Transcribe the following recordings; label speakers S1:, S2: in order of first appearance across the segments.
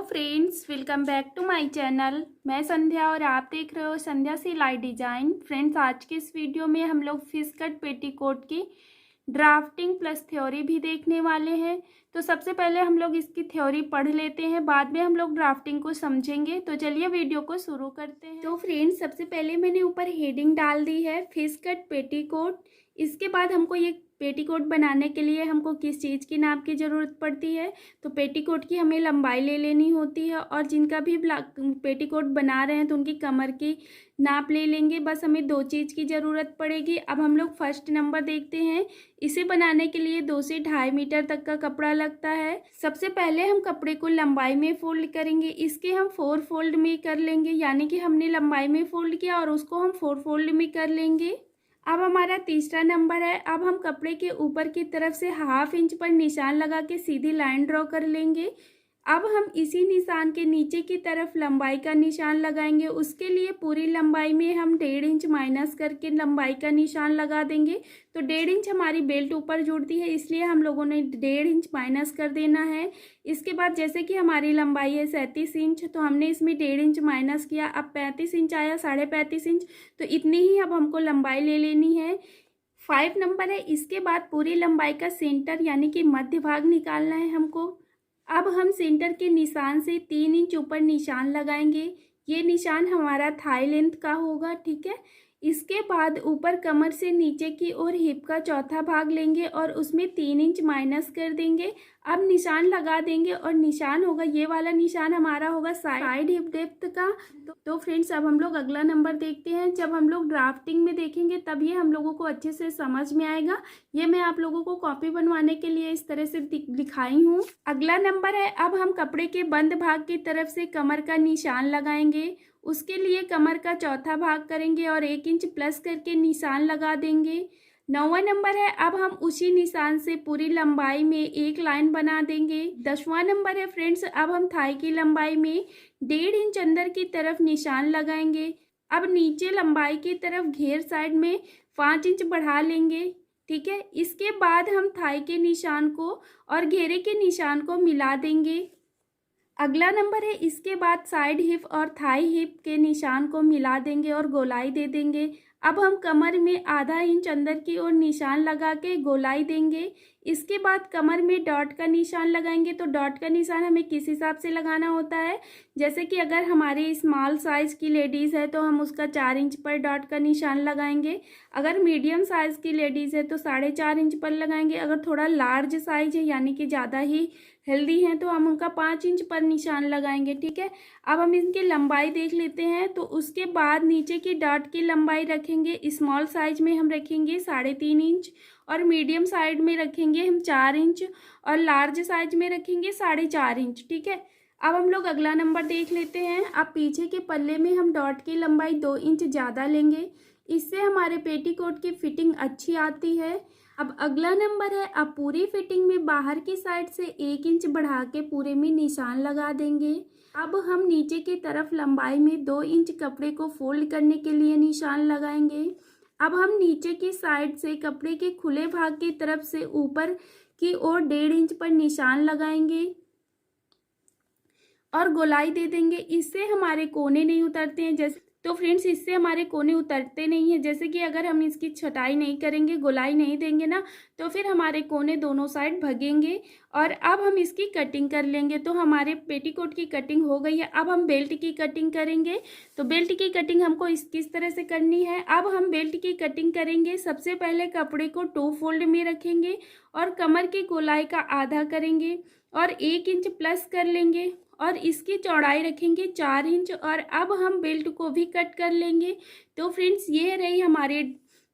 S1: Friends, welcome back to my channel. मैं संध्या और आप देख रहे हो संध्या सिलाई डिजाइन। फ्रेंड्स, आज के इस वीडियो में हम लोग फिश कट पेटीकोट की ड्राफ्टिंग प्लस थ्योरी भी देखने वाले हैं। तो सबसे पहले हम लोग इसकी थ्योरी पढ़ लेते हैं, बाद में हम लोग ड्राफ्टिंग को समझेंगे। तो चलिए वीडियो को शुरू करते हैं। तो फ्रेंड्स, सबसे पहले मैंने ऊपर हेडिंग डाल दी है फिश कट पेटीकोट। इसके बाद हमको ये पेटीकोट बनाने के लिए हमको किस चीज़ की नाप की ज़रूरत पड़ती है, तो पेटीकोट की हमें लंबाई ले लेनी होती है। और जिनका भी पेटीकोट बना रहे हैं तो उनकी कमर की नाप ले लेंगे। बस हमें दो चीज़ की ज़रूरत पड़ेगी। अब हम लोग फर्स्ट नंबर देखते हैं। इसे बनाने के लिए 2 से 2.5 मीटर तक का कपड़ा लगता है। सबसे पहले हम कपड़े को लंबाई में फोल्ड करेंगे। इसके हम 4 फोल्ड में कर लेंगे, यानी कि हमने लंबाई में फोल्ड किया और उसको हम 4 फोल्ड में कर लेंगे। अब हमारा तीसरा नंबर है। अब हम कपड़े के ऊपर की तरफ से 1/2 इंच पर निशान लगा के सीधी लाइन ड्रॉ कर लेंगे। अब हम इसी निशान के नीचे की तरफ लंबाई का निशान लगाएंगे। उसके लिए पूरी लंबाई में हम 1.5 इंच माइनस करके लंबाई का निशान लगा देंगे। तो 1.5 इंच हमारी बेल्ट ऊपर जुड़ती है, इसलिए हम लोगों ने 1.5 इंच माइनस कर देना है। इसके बाद जैसे कि हमारी लंबाई है 37 इंच, तो हमने इसमें 1.5 इंच माइनस किया। अब 35 इंच आया, 35.5 इंच, तो इतनी ही अब हमको लंबाई ले लेनी है। 5 नंबर है। इसके बाद पूरी लंबाई का सेंटर यानी कि मध्य भाग निकालना है हमको। अब हम सेंटर के निशान से 3 इंच ऊपर निशान लगाएंगे। ये निशान हमारा थाई लेंथ का होगा, ठीक है। इसके बाद ऊपर कमर से नीचे की ओर हिप का चौथा भाग लेंगे और उसमें 3 इंच माइनस कर देंगे। अब निशान लगा देंगे और निशान होगा, ये वाला निशान हमारा होगा साइड हिप डेप्थ का। तो फ्रेंड्स, अब हम लोग अगला नंबर देखते हैं। जब हम लोग ड्राफ्टिंग में देखेंगे तब ये हम लोगों को अच्छे से समझ में आएगा। ये मैं आप लोगों को कॉपी बनवाने के लिए इस तरह से दिखाई हूँ। अगला नंबर है। अब हम कपड़े के बंद भाग की तरफ से कमर का निशान लगाएंगे। उसके लिए कमर का चौथा भाग करेंगे और 1 इंच प्लस करके निशान लगा देंगे। 9वां नंबर है। अब हम उसी निशान से पूरी लंबाई में एक लाइन बना देंगे। 10वां नंबर है फ्रेंड्स। अब हम थाई की लंबाई में 1.5 इंच अंदर की तरफ निशान लगाएंगे। अब नीचे लंबाई की तरफ घेर साइड में 5 इंच बढ़ा लेंगे, ठीक है। इसके बाद हम थाई के निशान को और घेरे के निशान को मिला देंगे। अगला नंबर है। इसके बाद साइड हिप और थाई हिप के निशान को मिला देंगे और गोलाई दे देंगे। अब हम कमर में आधा इंच अंदर की ओर निशान लगा के गोलाई देंगे। इसके बाद कमर में डॉट का निशान लगाएंगे। तो डॉट का निशान हमें किस हिसाब से लगाना होता है, जैसे कि अगर हमारी स्मॉल साइज़ की लेडीज़ है तो हम उसका 4 इंच पर डॉट का निशान लगाएंगे। अगर मीडियम साइज़ की लेडीज़ है तो 4.5 इंच पर लगाएंगे। अगर थोड़ा लार्ज साइज है यानी कि ज़्यादा ही हेल्दी हैं तो हम उनका 5 इंच पर निशान लगाएंगे, ठीक है। अब हम इनकी लंबाई देख लेते हैं। तो उसके बाद नीचे की डॉट की लंबाई रखेंगे। स्मॉल साइज में हम रखेंगे 3.5 इंच और मीडियम साइज में रखेंगे हम 4 इंच और लार्ज साइज में रखेंगे 4.5 इंच, ठीक है। अब हम लोग अगला नंबर देख लेते हैं। अब पीछे के पल्ले में हम डॉट की लंबाई 2 इंच ज़्यादा लेंगे। इससे हमारे पेटीकोट की फिटिंग अच्छी आती है। अब अगला नंबर है। अब पूरी फिटिंग में बाहर की साइड से 1 इंच बढ़ा के पूरे में निशान लगा देंगे। अब हम नीचे की तरफ लंबाई में 2 इंच कपड़े को फोल्ड करने के लिए निशान लगाएंगे। अब हम नीचे की साइड से कपड़े के खुले भाग की तरफ से ऊपर की ओर 1.5 इंच पर निशान लगाएंगे और गोलाई दे देंगे। इससे हमारे कोने नहीं उतरते हैं। जैसे तो फ्रेंड्स, इससे हमारे कोने उतरते नहीं हैं। जैसे कि अगर हम इसकी छटाई नहीं करेंगे, गोलाई नहीं देंगे ना, तो फिर हमारे कोने दोनों साइड भगेंगे। और अब हम इसकी कटिंग कर लेंगे। तो हमारे पेटीकोट की कटिंग हो गई है। अब हम बेल्ट की कटिंग करेंगे। तो बेल्ट की कटिंग हमको किस तरह से करनी है। अब हम बेल्ट की कटिंग करेंगे। सबसे पहले कपड़े को 2 फोल्ड में रखेंगे और कमर की गोलाई का आधा करेंगे और 1 इंच प्लस कर लेंगे और इसकी चौड़ाई रखेंगे 4 इंच। और अब हम बेल्ट को भी कट कर लेंगे। तो फ्रेंड्स, ये रही हमारी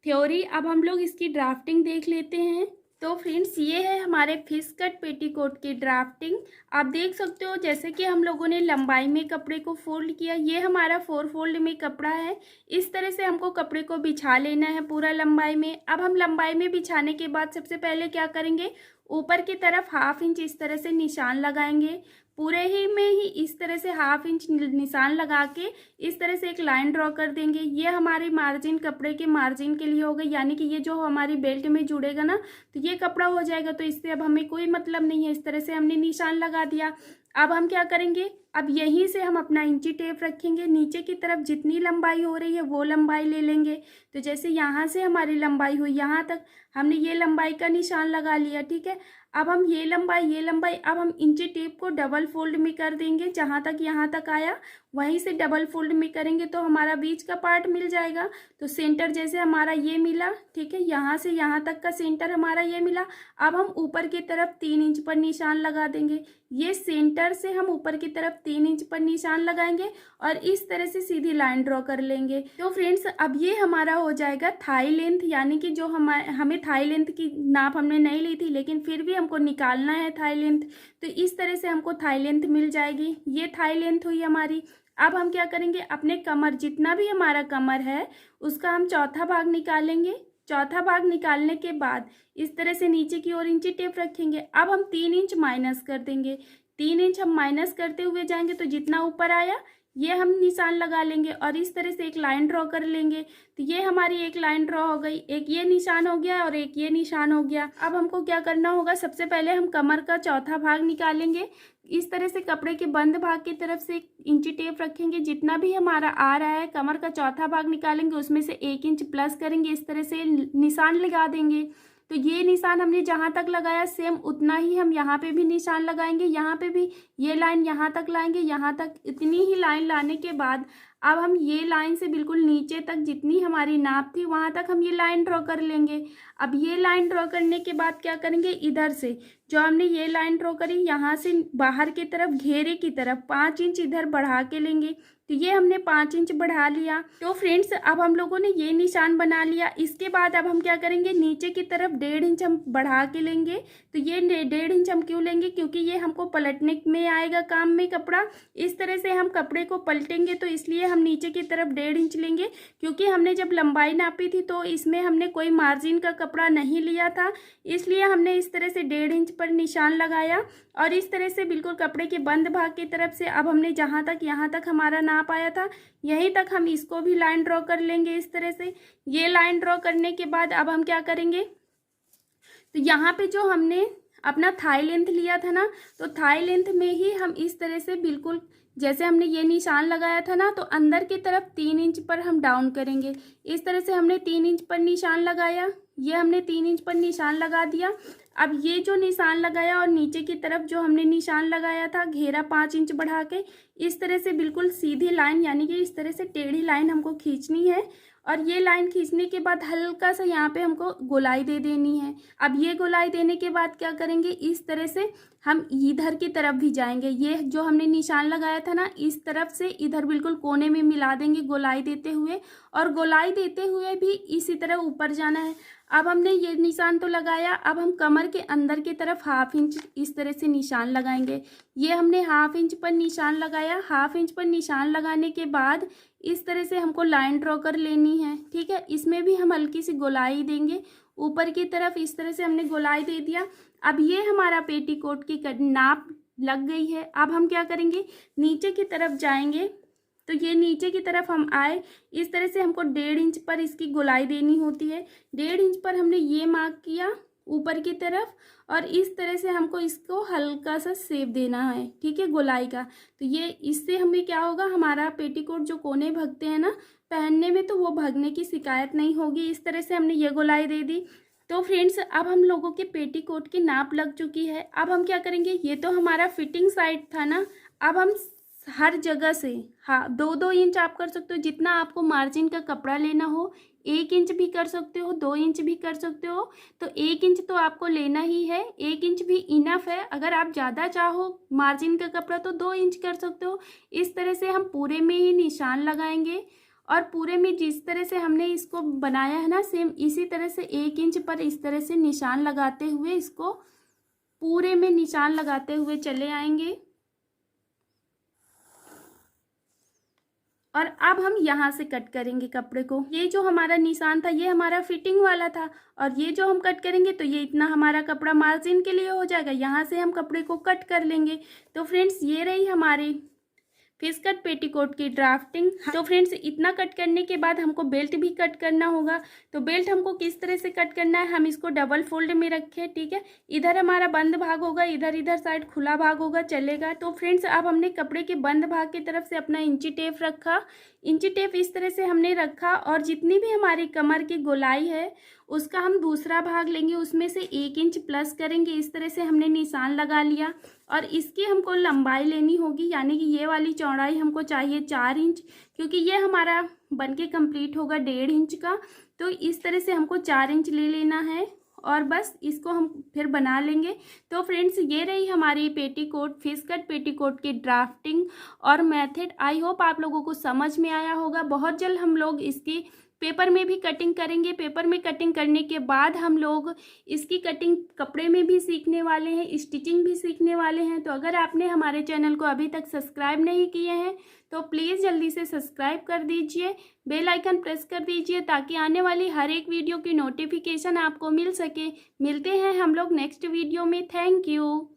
S1: थ्योरी। अब हम लोग इसकी ड्राफ्टिंग देख लेते हैं। तो फ्रेंड्स, ये है हमारे फिश कट पेटीकोट की ड्राफ्टिंग। आप देख सकते हो जैसे कि हम लोगों ने लंबाई में कपड़े को फोल्ड किया। ये हमारा 4 फोल्ड में कपड़ा है। इस तरह से हमको कपड़े को बिछा लेना है पूरा लंबाई में। अब हम लंबाई में बिछाने के बाद सबसे पहले क्या करेंगे, ऊपर की तरफ 1/2 इंच इस तरह से निशान लगाएंगे। पूरे ही में ही इस तरह से 1/2 इंच निशान लगा के इस तरह से एक लाइन ड्रॉ कर देंगे। ये हमारी मार्जिन कपड़े के मार्जिन के लिए होगा, यानी कि ये जो हमारी बेल्ट में जुड़ेगा ना तो ये कपड़ा हो जाएगा, तो इससे अब हमें कोई मतलब नहीं है। इस तरह से हमने निशान लगा दिया। अब हम क्या करेंगे, अब यहीं से हम अपना इंची टेप रखेंगे, नीचे की तरफ जितनी लंबाई हो रही है वो लंबाई ले लेंगे। तो जैसे यहाँ से हमारी लंबाई हुई यहाँ तक, हमने ये लंबाई का निशान लगा लिया, ठीक है। अब हम ये लंबाई अब हम इंची टेप को डबल फोल्ड में कर देंगे। जहाँ तक यहाँ तक आया वहीं से डबल फोल्ड में करेंगे तो हमारा बीच का पार्ट मिल जाएगा। तो सेंटर जैसे हमारा ये मिला, ठीक है, यहाँ से यहाँ तक का सेंटर हमारा ये मिला। अब हम ऊपर की तरफ 3 इंच पर निशान लगा देंगे। ये सेंटर से हम ऊपर की तरफ 3 इंच पर निशान लगाएंगे और इस तरह से सीधी लाइन ड्रॉ कर लेंगे। तो फ्रेंड्स अब ये हमारा हो जाएगा थाई लेंथ, यानी कि जो हमें थाई लेंथ की नाप हमने नहीं ली थी लेकिन फिर भी हमको निकालना है थाई लेंथ, तो इस तरह से हमको थाई लेंथ मिल जाएगी। ये थाई लेंथ हुई हमारी। अब हम क्या करेंगे, अपने कमर जितना भी हमारा कमर है उसका हम चौथा भाग निकालेंगे। चौथा भाग निकालने के बाद इस तरह से नीचे की ओर इंची टेप रखेंगे। अब हम 3 इंच माइनस कर देंगे। 3 इंच हम माइनस करते हुए जाएंगे तो जितना ऊपर आया ये हम निशान लगा लेंगे और इस तरह से एक लाइन ड्रॉ कर लेंगे। तो ये हमारी एक लाइन ड्रॉ हो गई, एक ये निशान हो गया और एक ये निशान हो गया। अब हमको क्या करना होगा, सबसे पहले हम कमर का चौथा भाग निकालेंगे। इस तरह से कपड़े के बंद भाग की तरफ से इंची टेप रखेंगे, जितना भी हमारा आ रहा है कमर का चौथा भाग निकालेंगे, उसमें से 1 इंच प्लस करेंगे, इस तरह से निशान लगा देंगे। तो ये निशान हमने जहाँ तक लगाया सेम उतना ही हम यहाँ पे भी निशान लगाएंगे। यहाँ पे भी ये लाइन यहाँ तक लाएंगे, यहाँ तक इतनी ही लाइन लाने के बाद अब हम ये लाइन से बिल्कुल नीचे तक जितनी हमारी नाप थी वहाँ तक हम ये लाइन ड्रॉ कर लेंगे। अब ये लाइन ड्रॉ करने के बाद क्या करेंगे, इधर से जो हमने ये लाइन ड्रॉ करी यहाँ से बाहर की तरफ घेरे की तरफ 5 इंच इधर बढ़ा के लेंगे। तो ये हमने 5 इंच बढ़ा लिया। तो फ्रेंड्स अब हम लोगों ने ये निशान बना लिया। इसके बाद अब हम क्या करेंगे, नीचे की तरफ 1.5 इंच हम बढ़ा के लेंगे। तो ये 1.5 इंच हम क्यों लेंगे, क्योंकि ये हमको पलटने में आएगा काम में कपड़ा। इस तरह से हम कपड़े को पलटेंगे तो इसलिए हम नीचे की तरफ 1.5 इंच लेंगे, क्योंकि हमने जब लंबाई नापी थी तो इसमें हमने कोई मार्जिन का कपड़ा नहीं लिया था, इसलिए हमने इस तरह से 1.5 इंच पर निशान लगाया। और इस तरह से बिल्कुल कपड़े के बंद भाग की तरफ से अब हमने जहाँ तक यहाँ तक हमारा नाप आया था यहीं तक हम इसको भी लाइन ड्रॉ कर लेंगे। इस तरह से ये लाइन ड्रॉ करने के बाद अब हम क्या करेंगे, तो यहाँ पे जो हमने अपना थाई लेंथ लिया था ना, तो थाई लेंथ में ही हम इस तरह से बिल्कुल जैसे हमने ये निशान लगाया था ना, तो अंदर की तरफ 3 इंच पर हम डाउन करेंगे। इस तरह से हमने 3 इंच पर निशान लगाया, ये हमने 3 इंच पर निशान लगा दिया। अब ये जो निशान लगाया और नीचे की तरफ जो हमने निशान लगाया था घेरा 5 इंच बढ़ा के, इस तरह से बिल्कुल सीधी लाइन यानी कि इस तरह से टेढ़ी लाइन हमको खींचनी है। और ये लाइन खींचने के बाद हल्का सा यहाँ पे हमको गोलाई दे देनी है। अब ये गोलाई देने के बाद क्या करेंगे, इस तरह से हम इधर की तरफ भी जाएंगे। ये जो हमने निशान लगाया था ना, इस तरफ से इधर बिल्कुल कोने में मिला देंगे गोलाई देते हुए, और गोलाई देते हुए भी इसी तरह ऊपर जाना है। अब हमने ये निशान तो लगाया, अब हम कमर के अंदर की तरफ 1/2 इंच इस तरह से निशान लगाएंगे। ये हमने 1/2 इंच पर निशान लगाया। 1/2 इंच पर निशान लगाने के बाद इस तरह से हमको लाइन ड्रॉ कर लेनी है, ठीक है। इसमें भी हम हल्की सी गोलाई देंगे ऊपर की तरफ, इस तरह से हमने गोलाई दे दिया। अब ये हमारा पेटीकोट की नाप लग गई है। अब हम क्या करेंगे, नीचे की तरफ जाएंगे। तो ये नीचे की तरफ हम आए, इस तरह से हमको 1.5 इंच पर इसकी गोलाई देनी होती है। 1.5 इंच पर हमने ये मार्क किया ऊपर की तरफ, और इस तरह से हमको इसको हल्का सा शेप देना है, ठीक है, गोलाई का। तो ये इससे हमें क्या होगा, हमारा पेटीकोट जो कोने भगते हैं ना पहनने में, तो वो भगने की शिकायत नहीं होगी। इस तरह से हमने ये गोलाई दे दी। तो फ्रेंड्स अब हम लोगों के पेटीकोट की नाप लग चुकी है। अब हम क्या करेंगे, ये तो हमारा फिटिंग साइड था ना, अब हम हर जगह से 2-2 इंच आप कर सकते हो, जितना आपको मार्जिन का कपड़ा लेना हो। 1 इंच भी कर सकते हो, 2 इंच भी कर सकते हो। तो 1 इंच तो आपको लेना ही है, 1 इंच भी इनफ है। अगर आप ज़्यादा चाहो मार्जिन का कपड़ा तो 2 इंच कर सकते हो। इस तरह से हम पूरे में ही निशान लगाएंगे, और पूरे में जिस तरह से हमने इसको बनाया है ना, सेम इसी तरह से 1 इंच पर इस तरह से निशान लगाते हुए इसको पूरे में निशान लगाते हुए चले आएंगे। और अब हम यहाँ से कट करेंगे कपड़े को। ये जो हमारा निशान था ये हमारा फिटिंग वाला था, और ये जो हम कट करेंगे तो ये इतना हमारा कपड़ा मार्जिन के लिए हो जाएगा। यहाँ से हम कपड़े को कट कर लेंगे। तो फ्रेंड्स ये रही हमारी फिश कट पेटीकोट की ड्राफ्टिंग। तो फ्रेंड्स इतना कट करने के बाद हमको बेल्ट भी कट करना होगा। तो बेल्ट हमको किस तरह से कट करना है, हम इसको डबल फोल्ड में रखें, ठीक है। इधर हमारा बंद भाग होगा, इधर साइड खुला भाग होगा, चलेगा। तो फ्रेंड्स अब हमने कपड़े के बंद भाग की तरफ से अपना इंची टेप रखा, इंची टेप इस तरह से हमने रखा, और जितनी भी हमारी कमर की गोलाई है उसका हम दूसरा भाग लेंगे, उसमें से 1 इंच प्लस करेंगे। इस तरह से हमने निशान लगा लिया, और इसकी हमको लंबाई लेनी होगी, यानी कि ये वाली चौड़ाई हमको चाहिए 4 इंच, क्योंकि ये हमारा बनके कंप्लीट होगा 1.5 इंच का। तो इस तरह से हमको 4 इंच ले लेना है, और बस इसको हम फिर बना लेंगे। तो फ्रेंड्स ये रही हमारी पेटीकोट, फिश कट पेटीकोट की ड्राफ्टिंग और मेथड। आई होप आप लोगों को समझ में आया होगा। बहुत जल्द हम लोग इसकी पेपर में भी कटिंग करेंगे। पेपर में कटिंग करने के बाद हम लोग इसकी कटिंग कपड़े में भी सीखने वाले हैं, स्टिचिंग भी सीखने वाले हैं। तो अगर आपने हमारे चैनल को अभी तक सब्सक्राइब नहीं किए हैं तो प्लीज़ जल्दी से सब्सक्राइब कर दीजिए, बेल आइकन प्रेस कर दीजिए, ताकि आने वाली हर एक वीडियो की नोटिफिकेशन आपको मिल सके। मिलते हैं हम लोग नेक्स्ट वीडियो में। Thank you.